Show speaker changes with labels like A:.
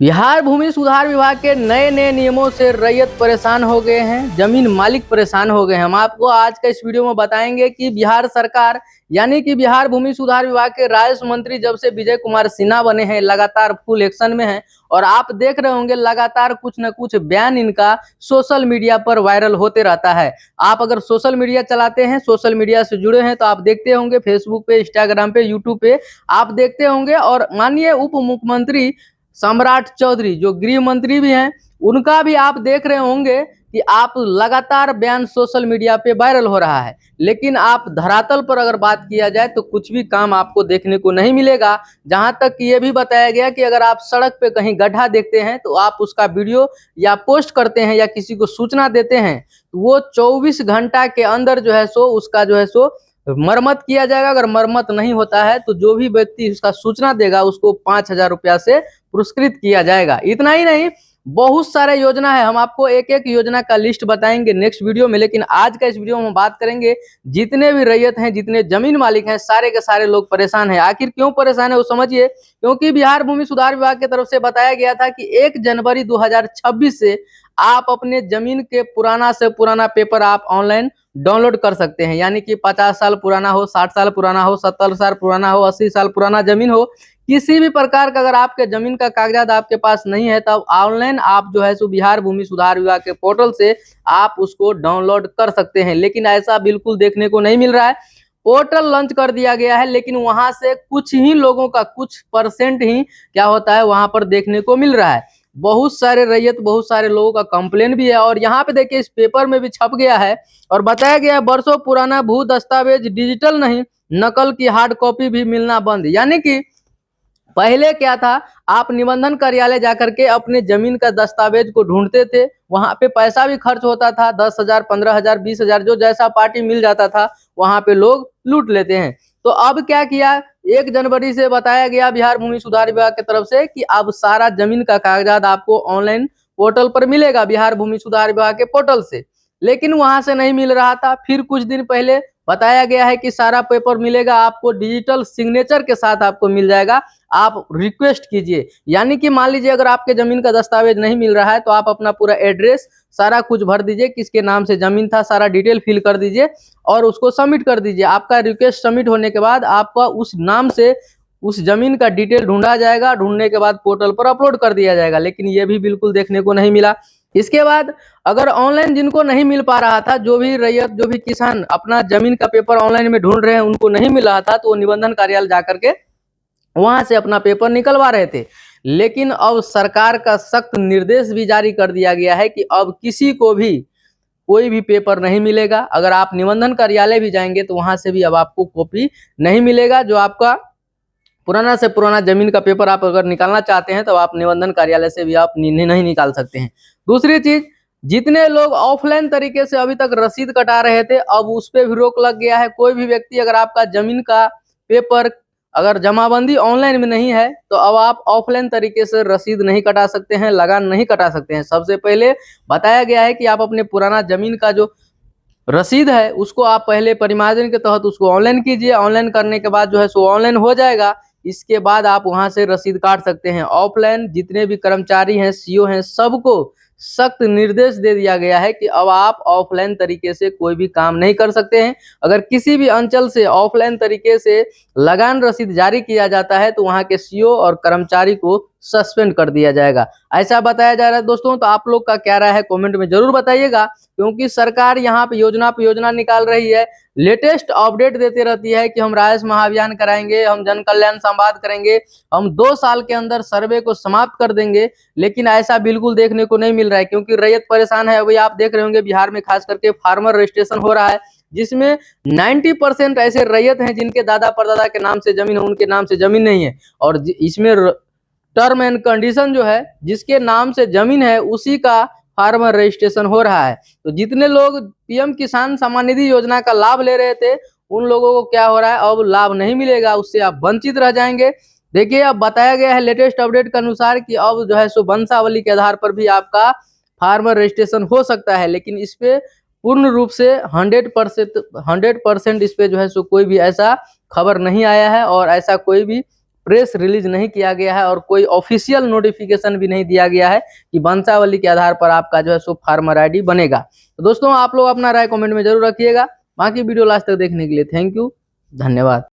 A: बिहार भूमि सुधार विभाग के नए नए नियमों से रैयत परेशान हो गए हैं, जमीन मालिक परेशान हो गए हैं। हम आपको आज का इस वीडियो में बताएंगे कि बिहार सरकार यानी कि बिहार भूमि सुधार विभाग के राजस्व मंत्री जब से विजय कुमार सिन्हा बने हैं, लगातार फुल एक्शन में हैं। और आप देख रहे होंगे लगातार कुछ न कुछ बयान इनका सोशल मीडिया पर वायरल होते रहता है। आप अगर सोशल मीडिया चलाते हैं, सोशल मीडिया से जुड़े हैं, तो आप देखते होंगे फेसबुक पे, इंस्टाग्राम पे, यूट्यूब पे आप देखते होंगे। और माननीय उप मुख्यमंत्री सम्राट चौधरी जो गृह मंत्री भी हैं, उनका भी आप देख रहे होंगे कि आप लगातार बयान सोशल मीडिया पे वायरल हो रहा है। लेकिन आप धरातल पर अगर बात किया जाए तो कुछ भी काम आपको देखने को नहीं मिलेगा। जहां तक कि ये भी बताया गया कि अगर आप सड़क पे कहीं गड्ढा देखते हैं तो आप उसका वीडियो या पोस्ट करते हैं या किसी को सूचना देते हैं, तो वो 24 घंटा के अंदर जो है सो उसका जो है सो मरम्मत किया जाएगा। अगर मरम्मत नहीं होता है तो जो भी व्यक्ति उसका सूचना देगा उसको 5,000 रुपया से पुरस्कृत किया जाएगा। इतना ही नहीं, बहुत सारे योजना है। हम आपको एक एक योजना का लिस्ट बताएंगे नेक्स्ट वीडियो में। लेकिन आज का इस वीडियो में हम बात करेंगे जितने भी रैयत हैं, जितने जमीन मालिक हैं, सारे के सारे लोग परेशान हैं। आखिर क्यों परेशान है वो समझिए। क्योंकि बिहार भूमि सुधार विभाग की तरफ से बताया गया था कि 1 जनवरी 2026 से आप अपने जमीन के पुराना से पुराना पेपर आप ऑनलाइन डाउनलोड कर सकते हैं। यानी कि 50 साल पुराना हो, 60 साल पुराना हो, 70 साल पुराना हो, 80 साल पुराना जमीन हो, किसी भी प्रकार का अगर आपके जमीन का कागजात आपके पास नहीं है, तब ऑनलाइन आप जो है सो बिहार भूमि सुधार विभाग के पोर्टल से आप उसको डाउनलोड कर सकते हैं। लेकिन ऐसा बिल्कुल देखने को नहीं मिल रहा है। पोर्टल लॉन्च कर दिया गया है, लेकिन वहां से कुछ ही लोगों का, कुछ परसेंट ही क्या होता है वहां पर देखने को मिल रहा है। बहुत सारे रैयत, बहुत सारे लोगों का कंप्लेन भी है। और यहाँ पे देखिए इस पेपर में भी छप गया है और बताया गया है वर्षों पुराना भू दस्तावेज डिजिटल नहीं, नकल की हार्ड कॉपी भी मिलना बंद। यानी कि पहले क्या था, आप निबंधन कार्यालय जाकर के अपने जमीन का दस्तावेज को ढूंढते थे, वहां पे पैसा भी खर्च होता था, 10,000, 15,000, 20,000, जो जैसा पार्टी मिल जाता था वहां पे लोग लूट लेते हैं। तो अब क्या किया, 1 जनवरी से बताया गया बिहार भूमि सुधार विभाग की तरफ से कि अब सारा जमीन का कागजात आपको ऑनलाइन पोर्टल पर मिलेगा, बिहार भूमि सुधार विभाग के पोर्टल से। लेकिन वहां से नहीं मिल रहा था। फिर कुछ दिन पहले बताया गया है कि सारा पेपर मिलेगा आपको, डिजिटल सिग्नेचर के साथ आपको मिल जाएगा। आप रिक्वेस्ट कीजिए। यानी कि मान लीजिए अगर आपके जमीन का दस्तावेज नहीं मिल रहा है तो आप अपना पूरा एड्रेस सारा कुछ भर दीजिए, किसके नाम से जमीन था सारा डिटेल फिल कर दीजिए और उसको सबमिट कर दीजिए। आपका रिक्वेस्ट सबमिट होने के बाद आपका उस नाम से उस जमीन का डिटेल ढूंढा जाएगा, ढूंढने के बाद पोर्टल पर अपलोड कर दिया जाएगा। लेकिन ये भी बिल्कुल देखने को नहीं मिला। इसके बाद अगर ऑनलाइन जिनको नहीं मिल पा रहा था, जो भी रैयत, जो भी किसान अपना जमीन का पेपर ऑनलाइन में ढूंढ रहे हैं, उनको नहीं मिल रहा था, तो वो निबंधन कार्यालय जाकर के वहां से अपना पेपर निकलवा रहे थे। लेकिन अब सरकार का सख्त निर्देश भी जारी कर दिया गया है कि अब किसी को भी कोई भी पेपर नहीं मिलेगा। अगर आप निबंधन कार्यालय भी जाएंगे तो वहां से भी अब आपको कॉपी नहीं मिलेगा। जो आपका पुराना से पुराना जमीन का पेपर आप अगर निकालना चाहते हैं तो आप निबंधन कार्यालय से भी आप नहीं निकाल सकते हैं। दूसरी चीज, जितने लोग ऑफलाइन तरीके से अभी तक रसीद कटा रहे थे, अब उस पर भी रोक लग गया है। कोई भी व्यक्ति अगर आपका जमीन का पेपर अगर जमाबंदी ऑनलाइन में नहीं है तो अब आप ऑफलाइन तरीके से रसीद नहीं कटा सकते हैं, लगान नहीं कटा सकते हैं। सबसे पहले बताया गया है कि आप अपने पुराना जमीन का जो रसीद है उसको आप पहले परिमार्जन के तहत उसको ऑनलाइन कीजिए। ऑनलाइन करने के बाद जो है सो ऑनलाइन हो जाएगा, इसके बाद आप वहां से रसीद काट सकते हैं। ऑफलाइन जितने भी कर्मचारी हैं, सीओ हैं, सबको सख्त निर्देश दे दिया गया है कि अब आप ऑफलाइन तरीके से कोई भी काम नहीं कर सकते हैं। अगर किसी भी अंचल से ऑफलाइन तरीके से लगान रसीद जारी किया जाता है तो वहां के सीओ और कर्मचारी को सस्पेंड कर दिया जाएगा, ऐसा बताया जा रहा है। दोस्तों, तो आप लोग का क्या राय है कमेंट में जरूर बताइएगा। क्योंकि सरकार यहाँ पे योजना निकाल रही है, लेटेस्ट अपडेट देते रहती है कि हम राजस्व महाअभियान कराएंगे, हम जन कल्याण संवाद करेंगे, हम 2 साल के अंदर सर्वे को समाप्त कर देंगे। लेकिन ऐसा बिल्कुल देखने को नहीं मिल रहा है, क्योंकि रैयत परेशान है। अभी आप देख रहे होंगे बिहार में खास करके फार्मर रजिस्ट्रेशन हो रहा है, जिसमें 90% ऐसे रैयत हैं जिनके दादा परदादा के नाम से जमीन है, उनके नाम से जमीन नहीं है। और इसमें टर्म एंड कंडीशन जो है, जिसके नाम से जमीन है उसी का फार्मर रजिस्ट्रेशन हो रहा है। तो जितने लोग पीएम किसान सम्मान निधि योजना का लाभ ले रहे थे, उन लोगों को क्या हो रहा है, अब लाभ नहीं मिलेगा, उससे आप वंचित रह जाएंगे। देखिए, अब बताया गया है लेटेस्ट अपडेट के अनुसार कि अब जो है सो वंशावली के आधार पर भी आपका फार्मर रजिस्ट्रेशन हो सकता है। लेकिन इस पे पूर्ण रूप से 100% इस पे जो है सो कोई भी ऐसा खबर नहीं आया है और ऐसा कोई भी प्रेस रिलीज नहीं किया गया है और कोई ऑफिशियल नोटिफिकेशन भी नहीं दिया गया है कि वंशावली के आधार पर आपका जो है सो फार्मर आईडी बनेगा। तो दोस्तों आप लोग अपना राय कमेंट में जरूर रखिएगा। बाकी वीडियो लास्ट तक देखने के लिए थैंक यू, धन्यवाद।